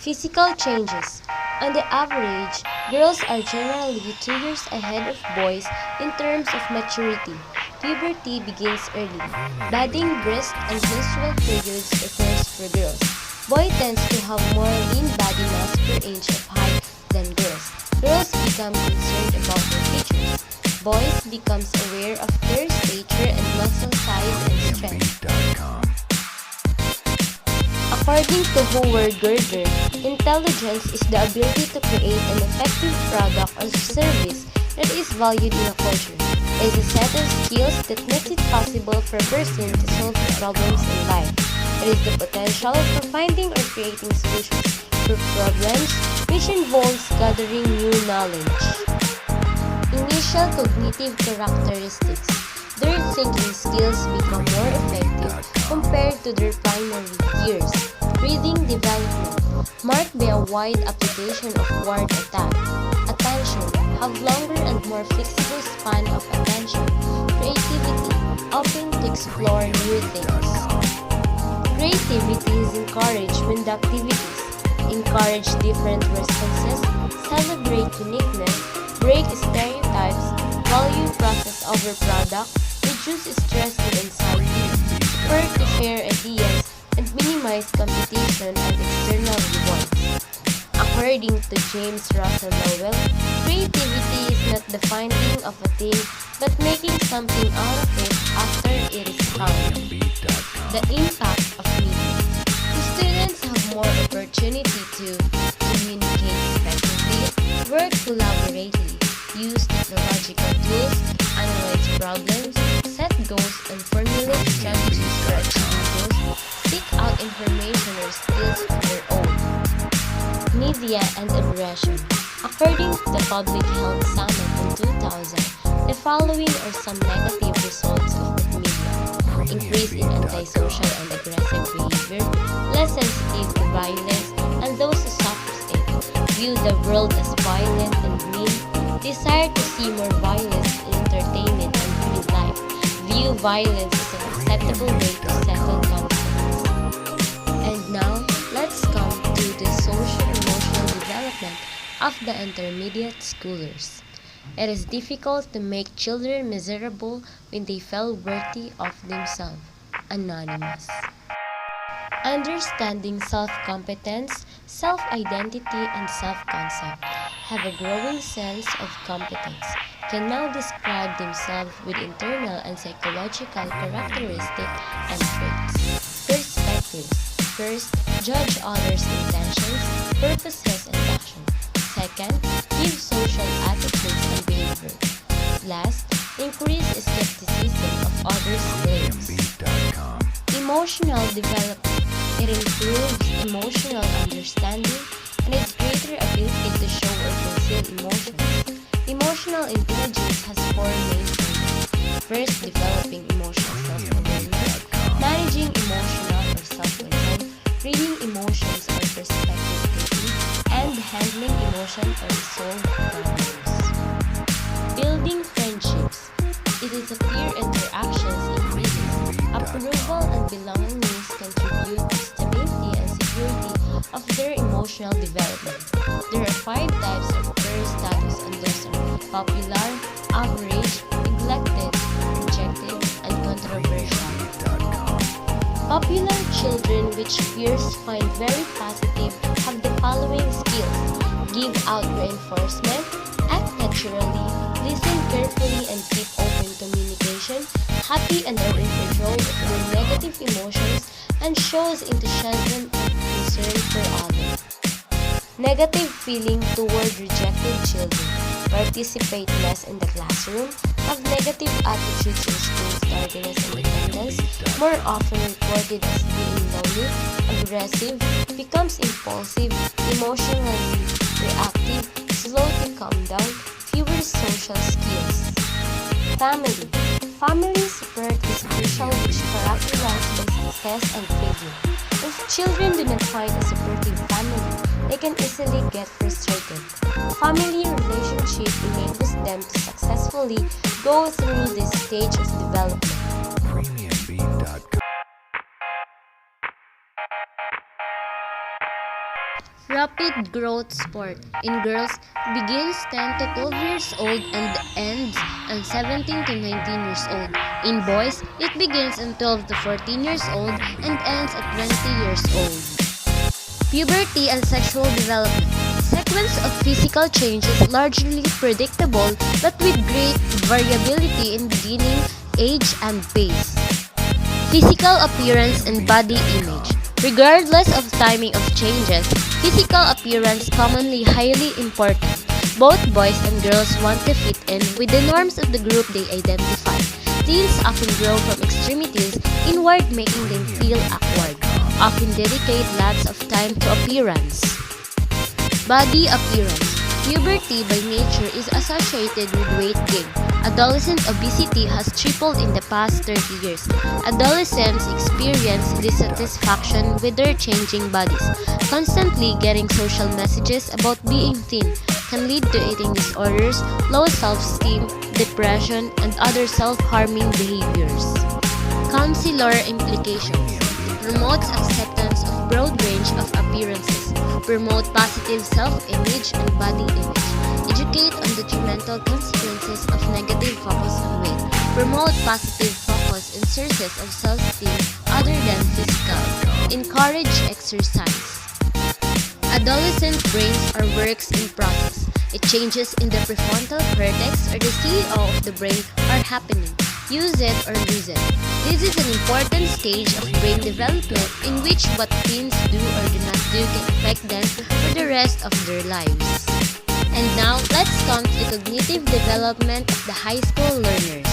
Physical changes. On the average, girls are generally 2 years ahead of boys in terms of maturity. Puberty begins early. Budding breast and menstrual periods occurs for girls. Boy tends to have more lean body mass per inch of height than girls. Girls become concerned about their features. Boys becomes aware of their stature and muscle size and strength. According to Howard Gardner, intelligence is the ability to create an effective product or service that is valued in a culture. It is a set of skills that makes it possible for a person to solve problems in life. It is the potential for finding or creating solutions for problems, which involves gathering new knowledge. Initial cognitive characteristics. Their thinking skills become more effective compared to their primary years. Reading development, marked by a wide application of word attack. Attention, have longer and more flexible span of attention. Creativity, open to explore new things. Creativity is encouraged when the activities encourage different responses, celebrate uniqueness, break stereotypes, value process over product, reduce stress and anxiety, work to share ideas, and minimize competition and external rewards. According to James Russell Lowell, creativity is not the finding of a thing, but making something out of it after it is found. The impact of media. The students have more opportunity to communicate effectively, work collaboratively, use technological tools, analyze problems, set goals, and formulate strategies for achieving goals, seek out information or skills on their own. Media and aggression. According to the Public Health Summit in 2000, the following are some negative results of the media. Increase in antisocial and aggressive behavior, less sensitive to violence, and those who suffers it, view the world as violent and mean, desire to see more violence in entertainment and real life, view violence as an acceptable way to settle conflicts. And now, let's come to the socio-emotional development of the intermediate schoolers. It is difficult to make children miserable when they feel worthy of themselves. Anonymous. Understanding self-competence, self-identity, and self-concept, have a growing sense of competence, can now describe themselves with internal and psychological characteristics and traits. Perspectives. First, judge others' intentions, purposes, and actions. Second, give social attitudes and behavior. Last, increase skepticism of others' claims. Emotional development. It improves emotional understanding and its greater ability to show or conceal emotions. Emotional intelligence has 4 main phases. First, developing emotional self-awareness, managing emotional or self-control, reading emotions or perspective taking, and handling emotion or resolve problems. Building friendships. It is a peer interactions increases. Approval and belongingness contribute to stability and security of their emotional development. There are 5 types of peer status, and those are popular, average, neglected, rejected, and controversial. Popular children, which peers find very positive, have the following skills: give out reinforcement, act naturally, listen carefully, and keep open communication, happy and are in control of their negative emotions, and shows enthusiasm and concern for others. Negative feeling toward rejected children, participate less in the classroom, have negative attitudes in school, tardiness and attendance, more often reported as being lonely, aggressive, becomes impulsive, emotionally reactive, slow to calm down, fewer social skills. Family. Family support is crucial, which characterized by success and failure. If children do not find a supportive family, they can easily get frustrated. Family relationship enables them to successfully go through this stage of development. Rapid growth spurt in girls begins 10 to 12 years old and ends at 17 to 19 years old. In boys, it begins at 12 to 14 years old and ends at 20 years old. Puberty and sexual development. Sequence of physical changes largely predictable but with great variability in beginning, age, and pace. Physical appearance and body image. Regardless of timing of changes, physical appearance commonly highly important. Both boys and girls want to fit in with the norms of the group they identify. Teens often grow from extremities inward, making them feel awkward. Often dedicate lots of time to appearance. Body appearance. Puberty by nature is associated with weight gain. Adolescent obesity has tripled in the past 30 years. Adolescents experience dissatisfaction with their changing bodies. Constantly getting social messages about being thin can lead to eating disorders, low self-esteem, depression, and other self-harming behaviors. Counselor implications. Promotes acceptance of broad range of appearances. Promote positive self-image and body image. Educate on detrimental consequences of negative focus on weight. Promote positive focus in sources of self-esteem other than physical. Encourage exercise. Adolescent brains are works in process. It changes in the prefrontal cortex or the CEO of the brain are happening. Use it or lose it. This is an important stage of brain development in which what teens do or do not do can affect them for the rest of their lives. And now, let's come to the cognitive development of the high school learners.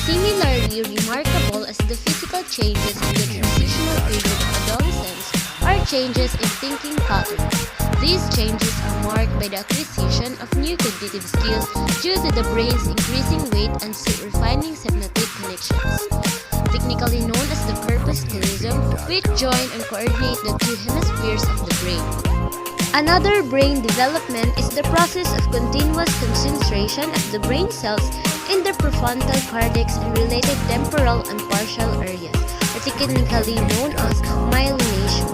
Similarly remarkable as the physical changes in the transitional period of adolescence are changes in thinking patterns. These changes are marked by the acquisition of new cognitive skills due to the brain's increasing weight and refining synaptic connections, technically known as the corpus callosum, which join and coordinate the two hemispheres of the brain. Another brain development is the process of continuous concentration of the brain cells in the prefrontal cortex and related temporal and partial areas, technically known as myelination.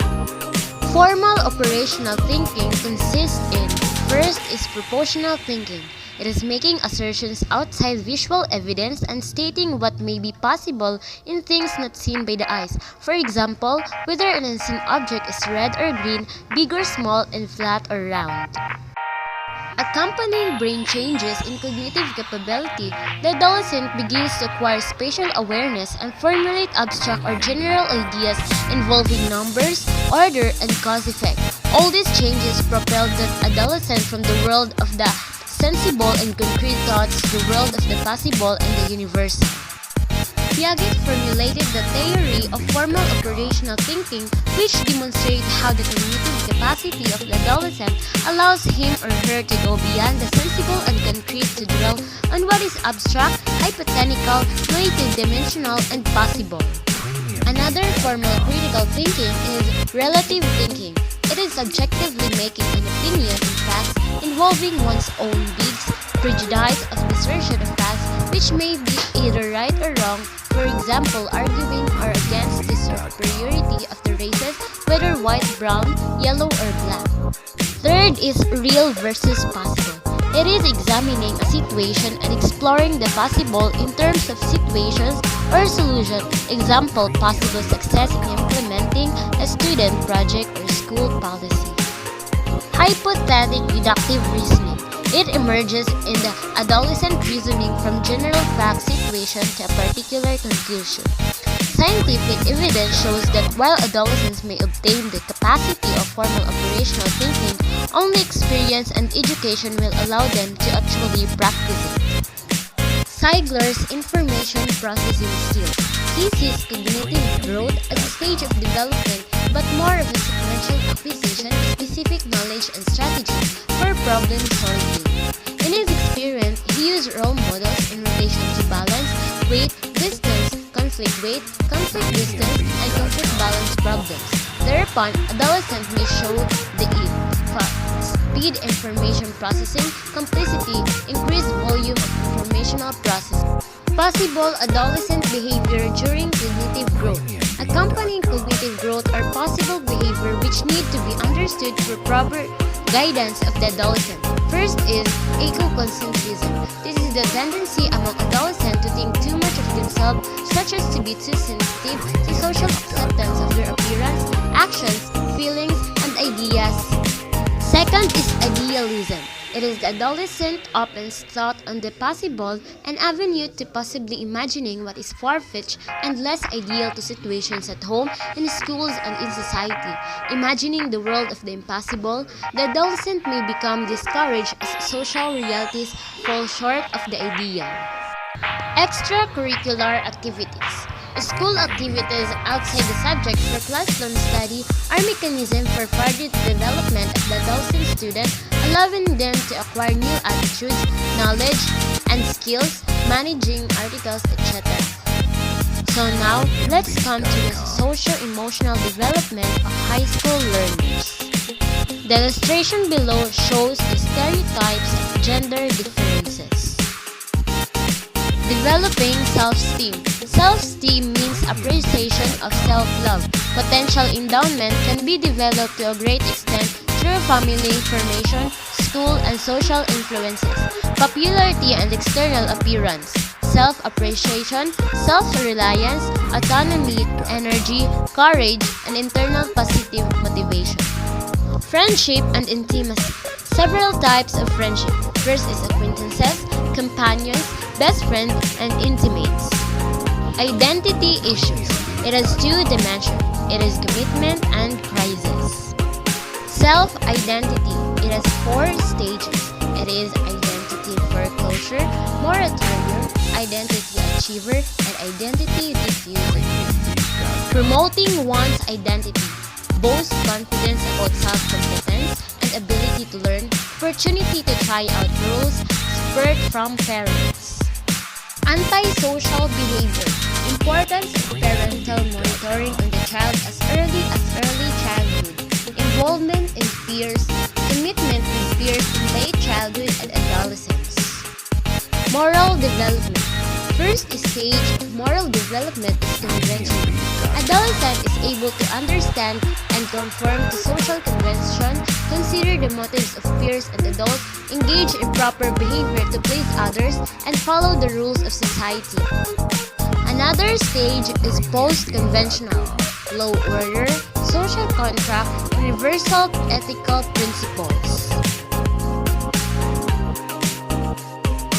Formal operational thinking consists in: first is propositional thinking. It is making assertions outside visual evidence and stating what may be possible in things not seen by the eyes. For example, whether an unseen object is red or green, big or small, and flat or round. Accompanying brain changes in cognitive capability, the adolescent begins to acquire spatial awareness and formulate abstract or general ideas involving numbers, order, and cause-effect. All these changes propel the adolescent from the world of the sensible and concrete thoughts to the world of the possible and the universal. Piaget formulated the theory of formal operational thinking, which demonstrates how the cognitive capacity of the adolescent allows him or her to go beyond the sensible and concrete to dwell on what is abstract, hypothetical, multidimensional, and possible. Another formal critical thinking is relative thinking. It is subjectively making an opinion in facts involving one's own beliefs, prejudice of assertion of facts which may be either right or wrong, for example, arguing or against the superiority of the races, whether white, brown, yellow, or black. Third is real versus possible. It is examining a situation and exploring the possible in terms of situations or solution. Example, possible success in implementing a student project or school policy. Hypothetic deductive reasoning. It emerges in the adolescent reasoning from general fact situation to a particular conclusion. Scientific evidence shows that while adolescents may obtain the capacity of formal operational thinking, only experience and education will allow them to actually practice it. Ziegler's information processing skills. He sees cognitive growth as a stage of development, but more of a sequential acquisition of specific knowledge and strategies for problem solving. In his experience, he used role models in relation to balance, weight, distance, conflict weight, conflict distance, and conflict balance problems. Thereupon, adolescents may show the speed information processing, complexity, increased volume of informational processing. Possible adolescent behavior during cognitive growth. accompanying cognitive growth or possible behavior which need to be understood for proper guidance of the adolescent. First is ego-concentrism. This is the tendency among adolescents to think too much of themselves, such as to be too sensitive to social acceptance of their appearance, actions, feelings, and ideas. Second is idealism. It is the adolescent opens thought on the possible, an avenue to possibly imagining what is far-fetched and less ideal to situations at home, in schools, and in society. Imagining the world of the impossible, the adolescent may become discouraged as social realities fall short of the ideal. Extracurricular activities. School activities outside the subject for classroom study are mechanisms for further development of the adolescent student, allowing them to acquire new attitudes, knowledge, and skills, managing articles, etc. So now, let's come to the socio-emotional development of high school learners. The illustration below shows the stereotypes of gender differences. Developing self-esteem. Self-esteem means appreciation of self-love. Potential endowment can be developed to a great extent through family formation, school, and social influences, popularity and external appearance, self-appreciation, self-reliance, autonomy, energy, courage, and internal positive motivation. Friendship and intimacy. Several types of friendship. First is acquaintances, companions, best friends, and intimates. Identity issues. It has two dimensions. It is commitment and crisis. Self-identity. It has four stages. It is identity foreclosure, moratorium, identity achiever, and identity diffuser. Promoting one's identity. Boast confidence about self-competence and ability to learn, opportunity to try out rules, spurred from parents. Antisocial behavior. Importance of parental monitoring on the child as early childhood. Involvement in peers. Commitment with peers in late childhood and adolescence. Moral development. First stage of moral development is convention. Adolescent is able to understand and conform to social convention, consider the motives of peers and adults, engage in proper behavior to please others, and follow the rules of society. Another stage is post-conventional, low order, social contract, and universal ethical principles.